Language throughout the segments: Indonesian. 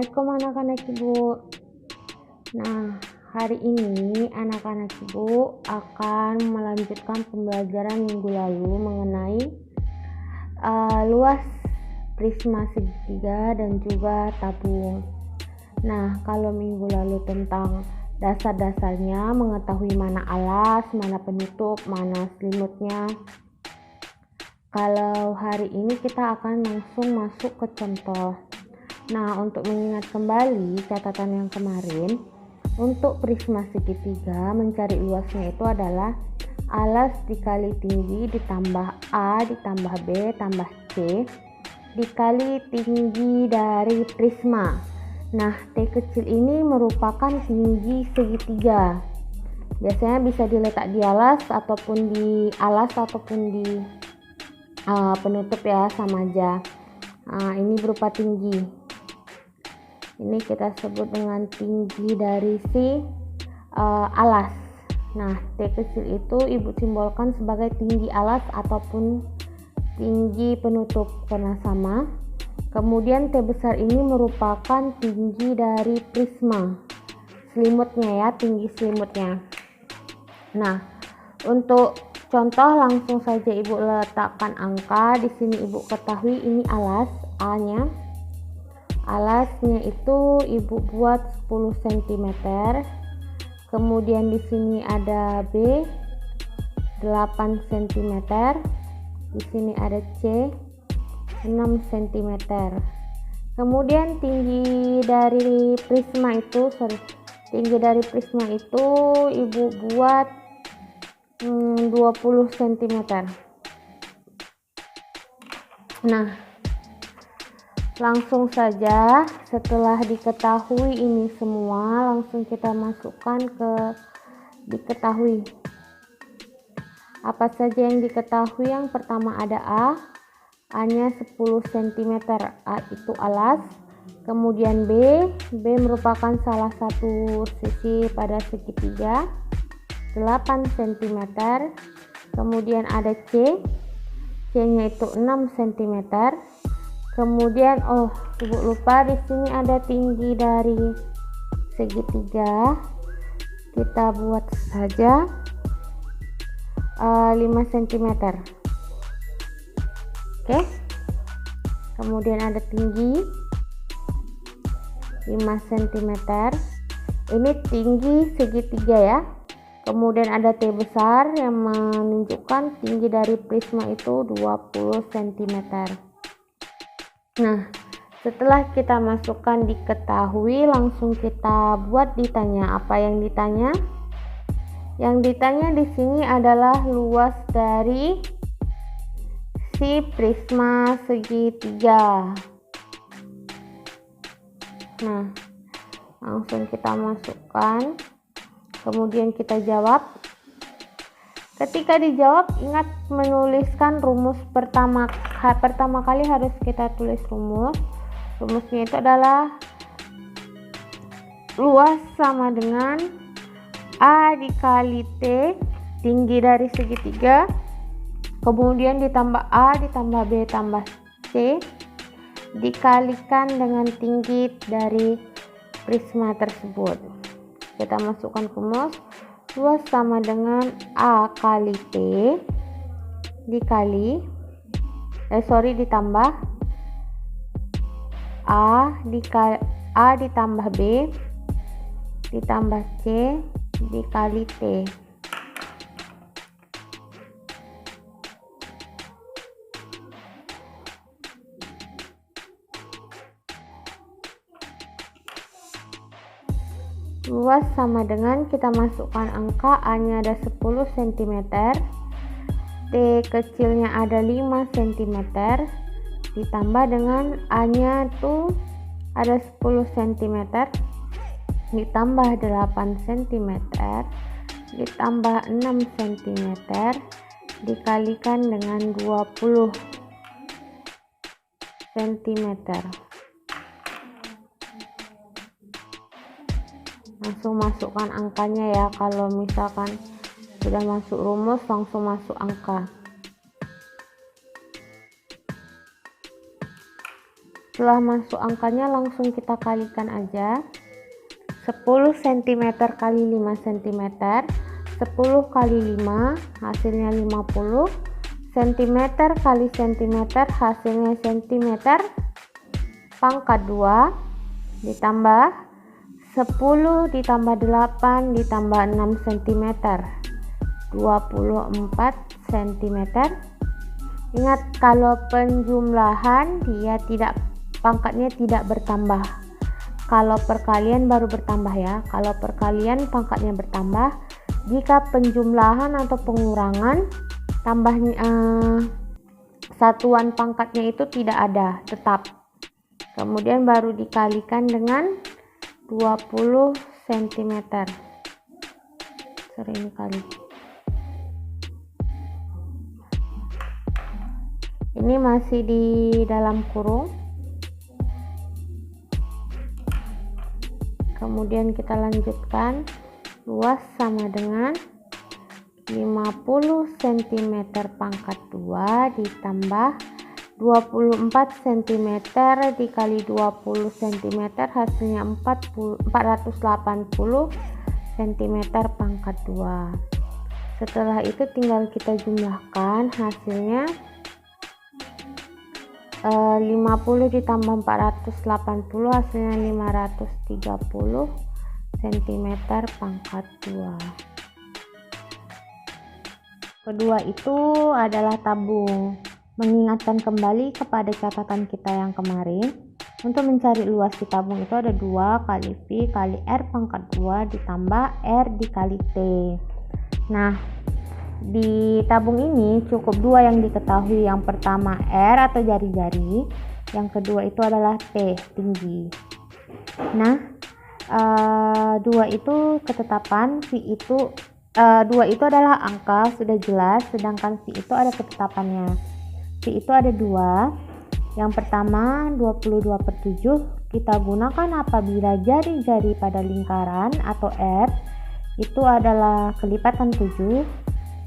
Assalamualaikum anak-anak Ibu. Nah, hari ini anak-anak Ibu akan melanjutkan pembelajaran minggu lalu mengenai luas prisma segitiga dan juga tabung. Nah, kalau minggu lalu tentang dasar-dasarnya, mengetahui mana alas, mana penutup, mana selimutnya. Kalau hari ini kita akan langsung masuk ke contoh. Nah, untuk mengingat kembali catatan yang kemarin, untuk prisma segitiga mencari luasnya itu adalah alas dikali tinggi ditambah A ditambah B tambah C dikali tinggi dari prisma. Nah, T kecil ini merupakan tinggi segitiga. Biasanya bisa diletak di alas ataupun di penutup ya, sama aja. Ini berupa tinggi. Ini kita sebut dengan tinggi dari si alas. Nah, T kecil itu Ibu simbolkan sebagai tinggi alas ataupun tinggi penutup karena sama. Kemudian T besar ini merupakan tinggi dari prisma, selimutnya ya, tinggi selimutnya. Nah, untuk contoh langsung saja Ibu letakkan angka. Di sini Ibu ketahui ini alas A-nya. Alasnya itu Ibu buat 10 cm. Kemudian di sini ada B 8 cm. Di sini ada C 6 cm. Kemudian tinggi dari prisma itu Ibu buat 20 cm. Nah, langsung saja setelah diketahui ini semua, langsung kita masukkan ke diketahui. Apa saja yang diketahui? Yang pertama ada A-nya 10 cm, A itu alas. Kemudian B merupakan salah satu sisi pada segitiga, 8 cm. Kemudian ada C-nya itu 6 cm. Kemudian Ibu lupa, di sini ada tinggi dari segitiga. Kita buat saja 5 cm. Oke. Kemudian ada tinggi 5 cm. Ini tinggi segitiga ya. Kemudian ada T besar yang menunjukkan tinggi dari prisma itu 20 cm. Nah, setelah kita masukkan diketahui, langsung kita buat ditanya. Apa yang ditanya? Yang ditanya di sini adalah luas dari si prisma segitiga. Nah, langsung kita masukkan. Kemudian kita jawab. Ketika dijawab, ingat menuliskan rumus pertama kali harus kita tulis rumus. Rumusnya itu adalah luas sama dengan A dikali T, tinggi dari segitiga, kemudian ditambah A ditambah B tambah C, dikalikan dengan tinggi dari prisma tersebut. Kita masukkan rumus. Luas sama dengan A kali T ditambah A ditambah B ditambah C dikali T. Luas sama dengan, kita masukkan angka, A-nya ada 10 cm, T kecilnya ada 5 cm, ditambah dengan A-nya tuh ada 10 cm, ditambah 8 cm, ditambah 6 cm, dikalikan dengan 20 cm. Langsung masukkan angkanya ya. Kalau misalkan sudah masuk rumus, langsung masuk angka. setelah masuk angkanya langsung kita kalikan aja. 10 cm kali 5 cm, 10 kali 5 hasilnya 50 cm kali cm hasilnya cm pangkat 2 ditambah 10 ditambah 8 ditambah 6 cm 24 cm. Ingat, kalau penjumlahan dia pangkatnya tidak bertambah. Kalau perkalian baru bertambah ya. Kalau perkalian pangkatnya bertambah. Jika penjumlahan atau pengurangan tambahnya satuan pangkatnya itu tidak ada, tetap. Kemudian baru dikalikan dengan 20 cm. Sering kali. Ini masih di dalam kurung. Kemudian kita lanjutkan, luas sama dengan 50 cm pangkat 2 ditambah 24 cm dikali 20 cm hasilnya 480 cm pangkat 2. Setelah itu tinggal kita jumlahkan, hasilnya 50 ditambah 480 hasilnya 530 cm pangkat 2. Kedua itu adalah tabung. Mengingatkan kembali kepada catatan kita yang kemarin, untuk mencari luas di tabung itu ada 2 kali V kali R pangkat 2 ditambah R dikali T. Nah, di tabung ini cukup 2 yang diketahui. Yang pertama R atau jari-jari, yang kedua itu adalah T, tinggi. Nah, 2 itu ketetapan, V itu 2 itu adalah angka, sudah jelas, sedangkan V itu ada ketetapannya. V itu ada 2. Yang pertama 22/7 kita gunakan apabila jari-jari pada lingkaran atau R itu adalah kelipatan 7,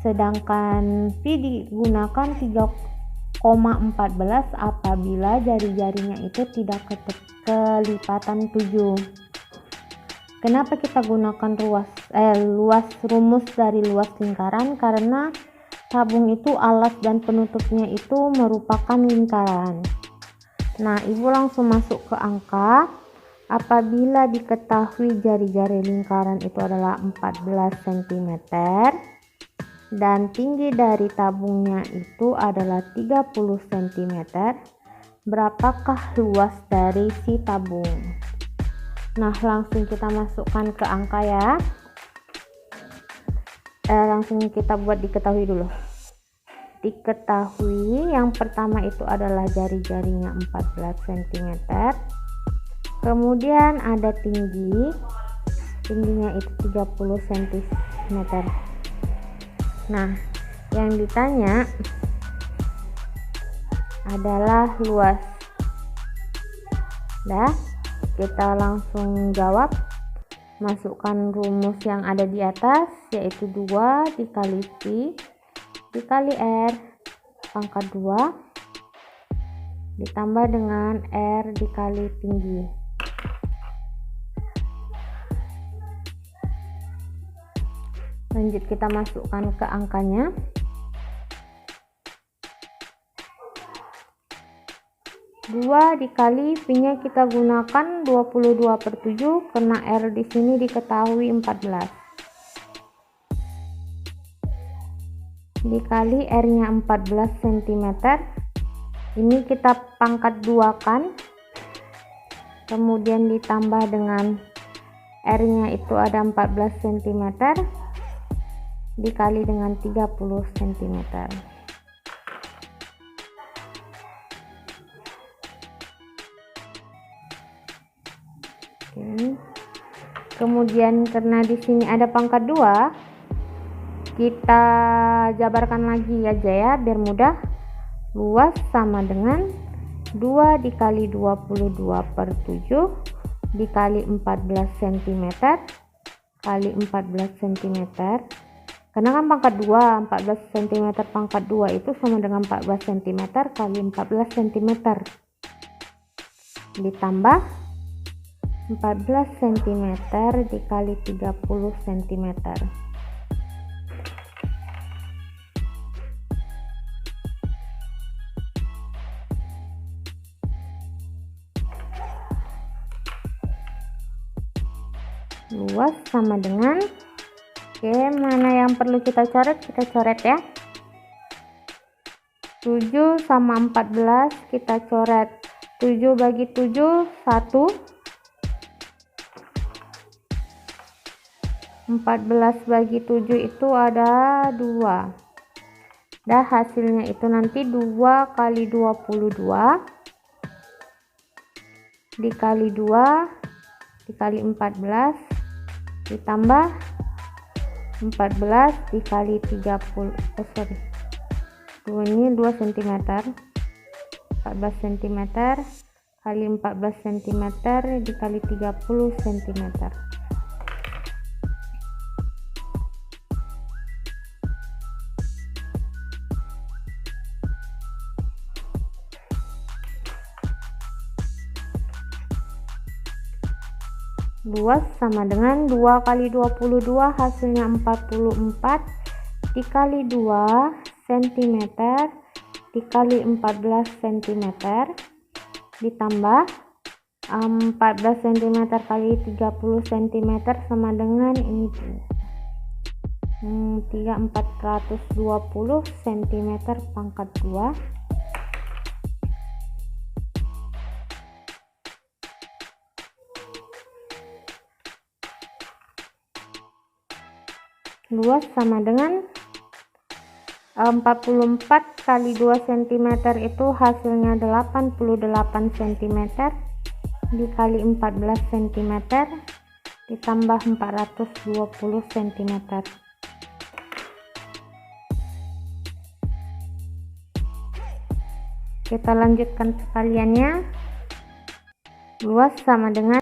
sedangkan V digunakan 3,14 apabila jari-jarinya itu tidak kelipatan 7. Kenapa kita gunakan rumus dari luas lingkaran? Karena tabung itu alas dan penutupnya itu merupakan lingkaran. Nah, ibu langsung masuk ke angka. Apabila diketahui jari-jari lingkaran itu adalah 14 cm dan tinggi dari tabungnya itu adalah 30 cm, berapakah luas dari si tabung? Nah, langsung kita masukkan ke angka ya. Langsung kita buat diketahui dulu. Diketahui yang pertama itu adalah jari-jarinya 14 cm. Kemudian ada tingginya itu 30 cm. Nah, yang ditanya adalah luas. Kita langsung jawab, masukkan rumus yang ada di atas, yaitu 2 dikali V dikali R pangkat 2 ditambah dengan R dikali tinggi. Lanjut kita masukkan ke angkanya. 2 dikali V-nya kita gunakan 22/7 karena R di sini diketahui 14. Dikali R-nya 14 cm. Ini kita pangkat 2 kan. Kemudian ditambah dengan R-nya itu ada 14 cm dikali dengan 30 cm. Kemudian karena di sini ada pangkat 2, kita jabarkan lagi aja ya biar mudah. Luas sama dengan 2 dikali 22/7 dikali 14 cm kali 14 cm. Karena kan pangkat 2, 14 cm pangkat 2 itu sama dengan 14 cm kali 14 cm. ditambah 14 cm dikali 30 cm. Luas sama dengan, oke, mana yang perlu kita coret ya. 7 sama 14 kita coret. 7 bagi 7 1, 14 bagi 7 itu ada 2. Dah, hasilnya itu nanti 2 kali 22 dikali 2 dikali 14 ditambah 14 dikali 30, ini 2 cm, 14 cm kali 14 cm dikali 30 cm. Luas sama dengan 2 kali 22 hasilnya 44 dikali 2 cm dikali 14 cm ditambah 14 cm kali 30 cm sama dengan ini 420 cm pangkat 2. Luas sama dengan 44 kali 2 cm itu hasilnya 88 cm dikali 14 cm ditambah 420 cm. Kita lanjutkan sekaliannya. Luas sama dengan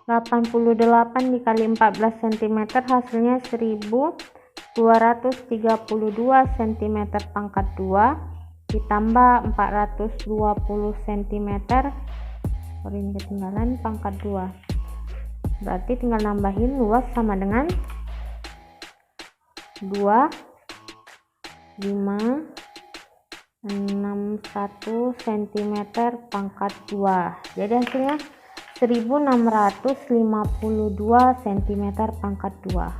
88 dikali 14 cm hasilnya 1232 cm pangkat 2 ditambah 420 cm, ini ketinggalan pangkat 2, berarti tinggal nambahin. Luas sama dengan 2 5 61 cm pangkat 2, jadi hasilnya 1652 cm pangkat 2.